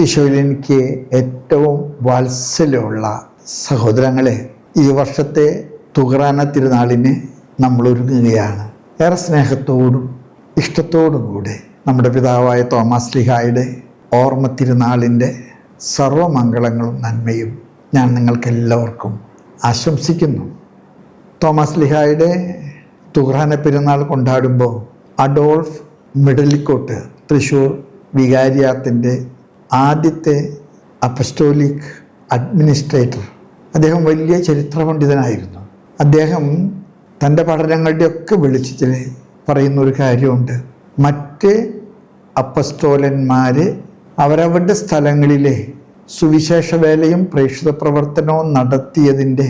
ഈശോയിൽ എനിക്ക് ഏറ്റവും വാത്സല്യമുള്ള സഹോദരങ്ങളെ, ഈ വർഷത്തെ തുകറാന തിരുനാളിന് നമ്മൾ ഒരുങ്ങുകയാണ്. ഏറെ സ്നേഹത്തോടും ഇഷ്ടത്തോടും കൂടെ നമ്മുടെ പിതാവായ തോമാസ് ശ്ലീഹായുടെ ഓർമ്മ തിരുനാളിൻ്റെ സർവമംഗളങ്ങളും നന്മയും ഞാൻ നിങ്ങൾക്കെല്ലാവർക്കും ആശംസിക്കുന്നു. തോമാസ് ശ്ലീഹായുടെ തുകറാന പെരുന്നാൾ കൊണ്ടാടുമ്പോൾ അഡോൾഫ് മിഡലിക്കോട്ട് തൃശ്ശൂർ വികാരിയാത്തിൻ്റെ ആദ്യത്തെ അപ്പസ്റ്റോലിക് അഡ്മിനിസ്ട്രേറ്റർ, അദ്ദേഹം വലിയ ചരിത്ര പണ്ഡിതനായിരുന്നു. അദ്ദേഹം തൻ്റെ പഠനങ്ങളുടെയൊക്കെ വെളിച്ചത്തിൽ പറയുന്ന ഒരു കാര്യമുണ്ട്. മറ്റ് അപ്പസ്തോലന്മാർ അവരവരുടെ സ്ഥലങ്ങളിലെ സുവിശേഷ വേലയും പ്രേക്ഷിത പ്രവർത്തനവും നടത്തിയതിൻ്റെ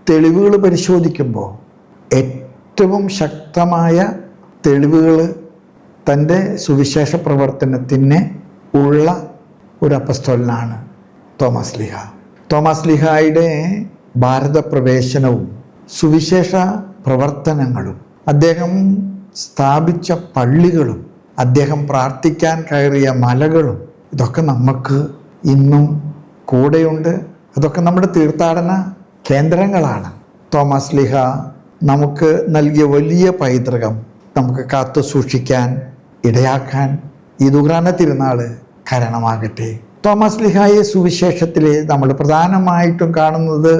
തെളിവുകൾ പരിശോധിക്കുമ്പോൾ ഏറ്റവും ശക്തമായ തെളിവുകൾ തൻ്റെ സുവിശേഷ പ്രവർത്തനത്തിന് ഉള്ള ഒരു അപ്പസ്തോലനാണ് തോമാസ് ശ്ലീഹ. തോമാസ് ശ്ലീഹായുടെ ഭാരത പ്രവേശനവും സുവിശേഷ പ്രവർത്തനങ്ങളും അദ്ദേഹം സ്ഥാപിച്ച പള്ളികളും അദ്ദേഹം പ്രാർത്ഥിക്കാൻ കയറിയ മലകളും ഇതൊക്കെ നമുക്ക് ഇന്നും കൂടെയുണ്ട്. അതൊക്കെ നമ്മുടെ തീർത്ഥാടന കേന്ദ്രങ്ങളാണ്. തോമാസ് ശ്ലീഹ നമുക്ക് നൽകിയ വലിയ പൈതൃകം നമുക്ക് കാത്തു സൂക്ഷിക്കാൻ ഇടയാക്കാൻ ഈ തുകറാന തിരുനാൾ കാരണമാകട്ടെ. തോമാസ് ശ്ലീഹായെ സുവിശേഷത്തിൽ നമ്മൾ പ്രധാനമായിട്ടും കാണുന്നത്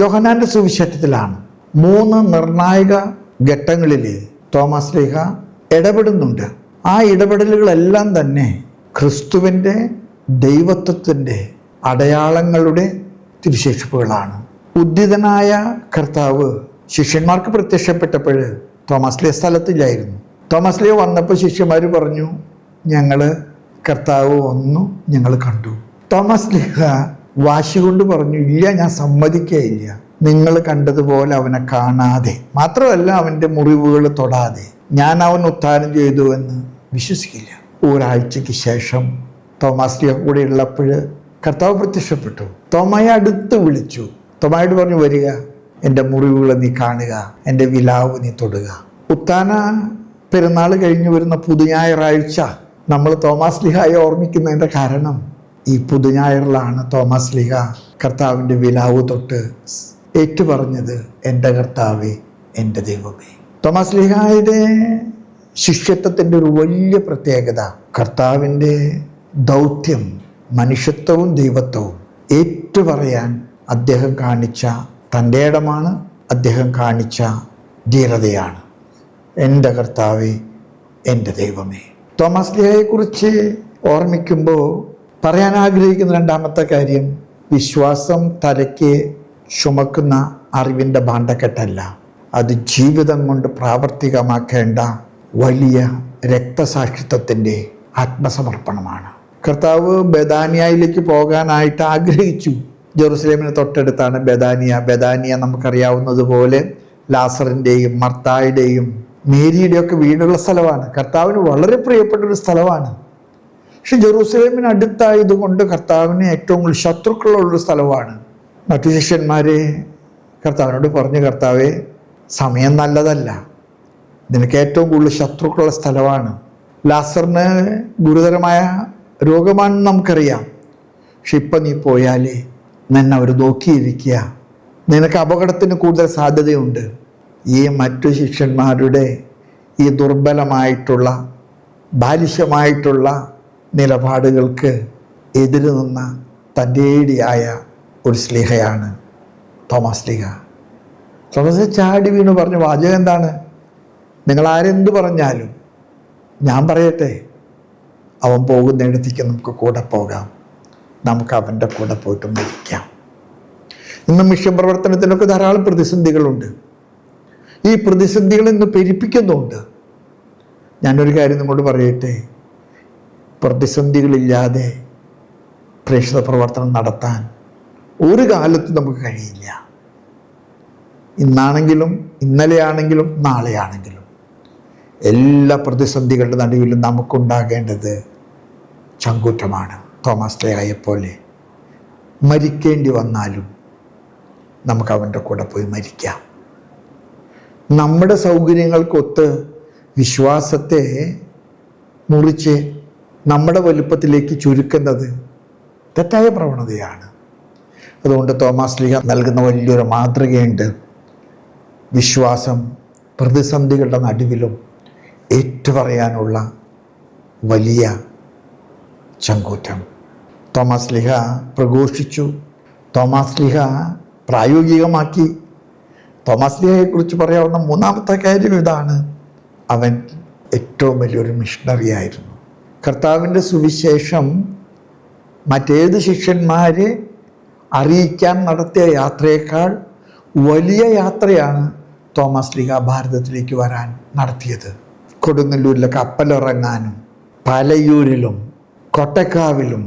യോഹന്നാൻ്റെ സുവിശേഷത്തിലാണ്. 3 നിർണായക ഘട്ടങ്ങളിൽ തോമാസ് ശ്ലീഹ ഇടപെടുന്നുണ്ട്. ആ ഇടപെടലുകളെല്ലാം തന്നെ ക്രിസ്തുവിൻ്റെ ദൈവത്വത്തിൻ്റെ അടയാളങ്ങളുടെ തിരുശേഷിപ്പുകളാണ്. ഉദ്ധിതനായ കർത്താവ് ശിഷ്യന്മാർക്ക് പ്രത്യക്ഷപ്പെട്ടപ്പോൾ തോമാസ് ശ്ലീഹ സ്ഥലത്തില്ലായിരുന്നു. തോമാസ് ശ്ലീഹ വന്നപ്പോൾ ശിഷ്യന്മാർ പറഞ്ഞു, ഞങ്ങൾ കർത്താവ് വന്നു, ഞങ്ങൾ കണ്ടു. തോമാസ് ശ്ലീഹ വാശി കൊണ്ട് പറഞ്ഞു, ഇല്ല, ഞാൻ സമ്മതിക്കുകയില്ല. നിങ്ങൾ കണ്ടതുപോലെ അവനെ കാണാതെ, മാത്രമല്ല അവൻ്റെ മുറിവുകൾ തൊടാതെ ഞാൻ അവൻ ഉത്ഥാനം ചെയ്തു എന്ന് വിശ്വസിക്കില്ല. ഒരാഴ്ചയ്ക്ക് ശേഷം തോമാസ് ശ്ലീഹ കൂടെ ഉള്ളപ്പോൾ കർത്താവ് പ്രത്യക്ഷപ്പെട്ടു. തോമയെ അടുത്ത് വിളിച്ചു. തോമയോട് പറഞ്ഞു, വരിക, എൻ്റെ മുറിവുകൾ നീ കാണുക, എൻ്റെ വിലാവ് നീ തൊടുക. ഉത്ഥാന പെരുന്നാൾ കഴിഞ്ഞു വരുന്ന പുതുഞായറാഴ്ച നമ്മൾ തോമാസ് ശ്ലീഹായെ ഓർമ്മിക്കുന്നതിൻ്റെ കാരണം ഈ പുതുഞായറിലാണ് തോമാസ് ശ്ലീഹ കർത്താവിൻ്റെ വിലാവ് തൊട്ട് ഏറ്റുപറഞ്ഞത്, എൻ്റെ കർത്താവേ, എൻ്റെ ദൈവമേ. തോമാസ് ശ്ലീഹായുടെ ശിഷ്യത്വത്തിൻ്റെ ഒരു വലിയ പ്രത്യേകത കർത്താവിൻ്റെ ദൗത്യം, മനുഷ്യത്വവും ദൈവത്വവും ഏറ്റുപറയാൻ അദ്ദേഹം കാണിച്ച തൻ്റെ ഇടമാണ്, അദ്ദേഹം കാണിച്ച ധീരതയാണ്. എൻ്റെ കർത്താവേ, എൻ്റെ ദൈവമേ. തോമാസ് ശ്ലീഹയെക്കുറിച്ച് ഓർമ്മിക്കുമ്പോൾ പറയാൻ ആഗ്രഹിക്കുന്ന രണ്ടാമത്തെ കാര്യം, വിശ്വാസം തലയ്ക്ക് ചുമക്കുന്ന അറിവിൻ്റെ ഭാണ്ഡക്കെട്ടല്ല, അത് ജീവിതം കൊണ്ട് പ്രാവർത്തികമാക്കേണ്ട വലിയ രക്തസാക്ഷിത്വത്തിൻ്റെ ആത്മസമർപ്പണമാണ്. കർത്താവ് ബെഥാനിയയിലേക്ക് പോകാനായിട്ട് ആഗ്രഹിച്ചു. ജെറുസലേമിന് തൊട്ടടുത്താണ് ബെഥാനിയ. ബെഥാനിയ നമുക്കറിയാവുന്നതുപോലെ ലാസറിൻ്റെയും മർത്തായുടെയും മേരിയുടെയൊക്കെ വീടുള്ള സ്ഥലമാണ്. കർത്താവിന് വളരെ പ്രിയപ്പെട്ടൊരു സ്ഥലമാണ്. പക്ഷെ ജെറൂസലേമിന് അടുത്തായതുകൊണ്ട് കർത്താവിന് ഏറ്റവും കൂടുതൽ ശത്രുക്കളുള്ളൊരു സ്ഥലമാണ്. മറ്റു ശിഷ്യന്മാരെ കർത്താവിനോട് പറഞ്ഞു, കർത്താവേ, സമയം നല്ലതല്ല, നിനക്ക് ഏറ്റവും കൂടുതൽ ശത്രുക്കളുള്ള സ്ഥലമാണ്. ലാസറിന് ഗുരുതരമായ രോഗമാണെന്ന് നമുക്കറിയാം. പക്ഷെ ഇപ്പം നീ പോയാൽ നിന്നെ അവർ നോക്കിയിരിക്കുക, നിനക്ക് അപകടത്തിന് കൂടുതൽ സാധ്യതയുണ്ട്. ഈ മറ്റു ശിഷ്യന്മാരുടെ ഈ ദുർബലമായിട്ടുള്ള ബാലിശമായിട്ടുള്ള നിലപാടുകൾക്ക് എതിര് നിന്ന തൻ്റെടിയായ ഒരു ശ്ലീഹയാണ് തോമാസ് ശ്ലീഹ. തോമസ് ചാടി വീണ് പറഞ്ഞ വാചകം എന്താണ്? നിങ്ങൾ ആരെന്ത് പറഞ്ഞാലും ഞാൻ പറയട്ടെ, അവൻ പോകുന്നിടത്തേക്ക് നമുക്ക് കൂടെ പോകാം, നമുക്ക് അവൻ്റെ കൂടെ പോയിട്ട് മരിക്കാം. ഇന്ന് മിഷൻ പ്രവർത്തനത്തിനൊക്കെ ധാരാളം പ്രതിസന്ധികളുണ്ട്. ഈ പ്രതിസന്ധികൾ ഇന്ന് പെരുപ്പിക്കുന്നുണ്ട്. ഞാനൊരു കാര്യം നിങ്ങളോട് പറയട്ടെ, പ്രതിസന്ധികളില്ലാതെ പ്രേക്ഷിത പ്രവർത്തനം നടത്താൻ ഒരു കാലത്തും നമുക്ക് കഴിയില്ല. ഇന്നാണെങ്കിലും ഇന്നലെയാണെങ്കിലും നാളെയാണെങ്കിലും എല്ലാ പ്രതിസന്ധികളുടെ നടുവിലും നമുക്കുണ്ടാകേണ്ടത് ചങ്കൂറ്റമാണ്. തോമാസ് ശ്ലീഹായെപ്പോലെ മരിക്കേണ്ടി വന്നാലും നമുക്ക് അവൻ്റെ കൂടെ പോയി മരിക്കാം. നമ്മുടെ സൗകര്യങ്ങൾക്കൊത്ത് വിശ്വാസത്തെ മുറിച്ച് നമ്മുടെ വലുപ്പത്തിലേക്ക് ചുരുക്കുന്നത് തെറ്റായ പ്രവണതയാണ്. അതുകൊണ്ട് തോമാസ് ലീഹ നൽകുന്ന വലിയൊരു മാതൃകയുണ്ട്. വിശ്വാസം പ്രതിസന്ധികളുടെ നടുവിലും ഏറ്റുപറയാനുള്ള വലിയ ചങ്കൂറ്റം തോമാസ് ലീഹ പ്രഘോഷിച്ചു. തോമാസ് ലീഹ പ്രായോഗികമാക്കി. തോമാസ് ലീഹയെക്കുറിച്ച് പറയാവുന്ന മൂന്നാമത്തെ കാര്യം ഇതാണ്: അവൻ ഏറ്റവും വലിയൊരു മിഷണറി ആയിരുന്നു. കർത്താവിൻ്റെ സുവിശേഷം മറ്റേത് ശിഷ്യന്മാരെ അറിയിക്കാൻ നടത്തിയ യാത്രയേക്കാൾ വലിയ യാത്രയാണ് തോമാസ് ലീഹ ഭാരതത്തിലേക്ക് വരാൻ നടത്തിയത്. കൊടുങ്ങല്ലൂരിലെ കപ്പലിറങ്ങാനും പാലയൂരിലും കൊട്ടക്കാവിലും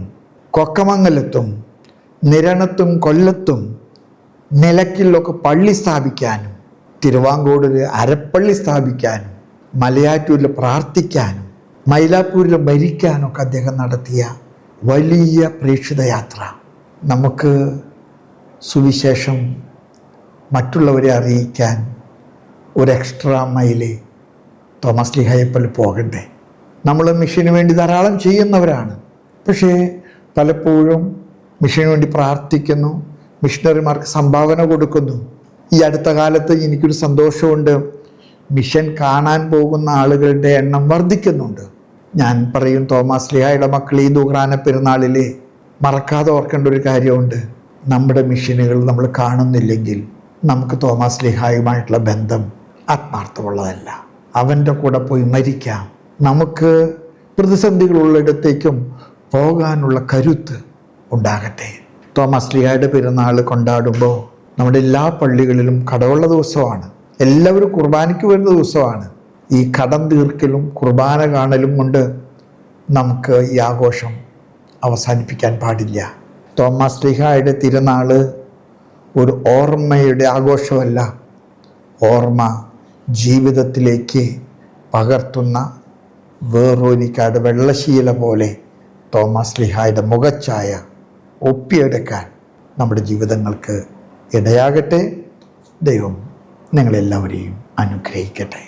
കൊക്കമംഗലത്തും നിരണത്തും കൊല്ലത്തും നിലയ്ക്കലിലൊക്കെ പള്ളി സ്ഥാപിക്കാനും തിരുവാങ്കോടിൽ അരപ്പള്ളി സ്ഥാപിക്കാനും മലയാറ്റൂരിൽ പ്രാർത്ഥിക്കാനും മൈലാപ്പൂരിൽ ഭരിക്കാനൊക്കെ അദ്ദേഹം നടത്തിയ വലിയ പ്രേക്ഷിത യാത്ര. നമുക്ക് സുവിശേഷം മറ്റുള്ളവരെ അറിയിക്കാൻ ഒരു എക്സ്ട്രാ മൈല് തോമാസ് ലീഹയെപ്പോലെ പോകണ്ടേ? നമ്മൾ മിഷന് വേണ്ടി ധാരാളം ചെയ്യുന്നവരാണ്. പക്ഷേ പലപ്പോഴും മിഷന് വേണ്ടി പ്രാർത്ഥിക്കുന്നു, മിഷണറിമാർക്ക് സംഭാവന കൊടുക്കുന്നു. ഈ അടുത്ത കാലത്ത് എനിക്കൊരു സന്തോഷമുണ്ട്. മിഷൻ കാണാൻ പോകുന്ന ആളുകളുടെ എണ്ണം വർദ്ധിക്കുന്നുണ്ട്. ഞാൻ പറയും, തോമാസ് ലീഹയുടെ മക്കൾ ഈ ദുഗ്രാന പെരുന്നാളിൽ മറക്കാതെ ഓർക്കേണ്ട ഒരു കാര്യമുണ്ട്. നമ്മുടെ മിഷനുകൾ നമ്മൾ കാണുന്നില്ലെങ്കിൽ നമുക്ക് തോമാസ് ലീഹയുമായിട്ടുള്ള ബന്ധം ആത്മാർത്ഥമുള്ളതല്ല. അവൻ്റെ കൂടെ പോയി മരിക്കാം. നമുക്ക് പ്രതിസന്ധികളുള്ളിടത്തേക്കും പോകാനുള്ള കരുത്ത് ഉണ്ടാകട്ടെ. തോമാസ് ലീഹയുടെ പെരുന്നാൾ കൊണ്ടാടുമ്പോൾ നമ്മുടെ എല്ലാ പള്ളികളിലും കടമുള്ള ദിവസമാണ്. എല്ലാവരും കുർബാനയ്ക്ക് വരുന്ന ദിവസമാണ്. ഈ കടം തീർക്കലും കുർബാന കാണലും കൊണ്ട് നമുക്ക് ഈ ആഘോഷം അവസാനിപ്പിക്കാൻ പാടില്ല. തോമാസ് ലീഹയുടെ തിരുനാൾ ഒരു ഓർമ്മയുടെ ആഘോഷമല്ല, ഓർമ്മ ജീവിതത്തിലേക്ക് പകർത്തുന്ന വേറോനിക്കാട് വെള്ളശീല പോലെ തോമാസ് ലീഹയുടെ മുഖച്ഛായ ഒപ്പിയെടുക്കാൻ നമ്മുടെ ജീവിതങ്ങൾക്ക് ഇടയാകട്ടെ. ദൈവം നിങ്ങളെല്ലാവരെയും അനുഗ്രഹിക്കട്ടെ.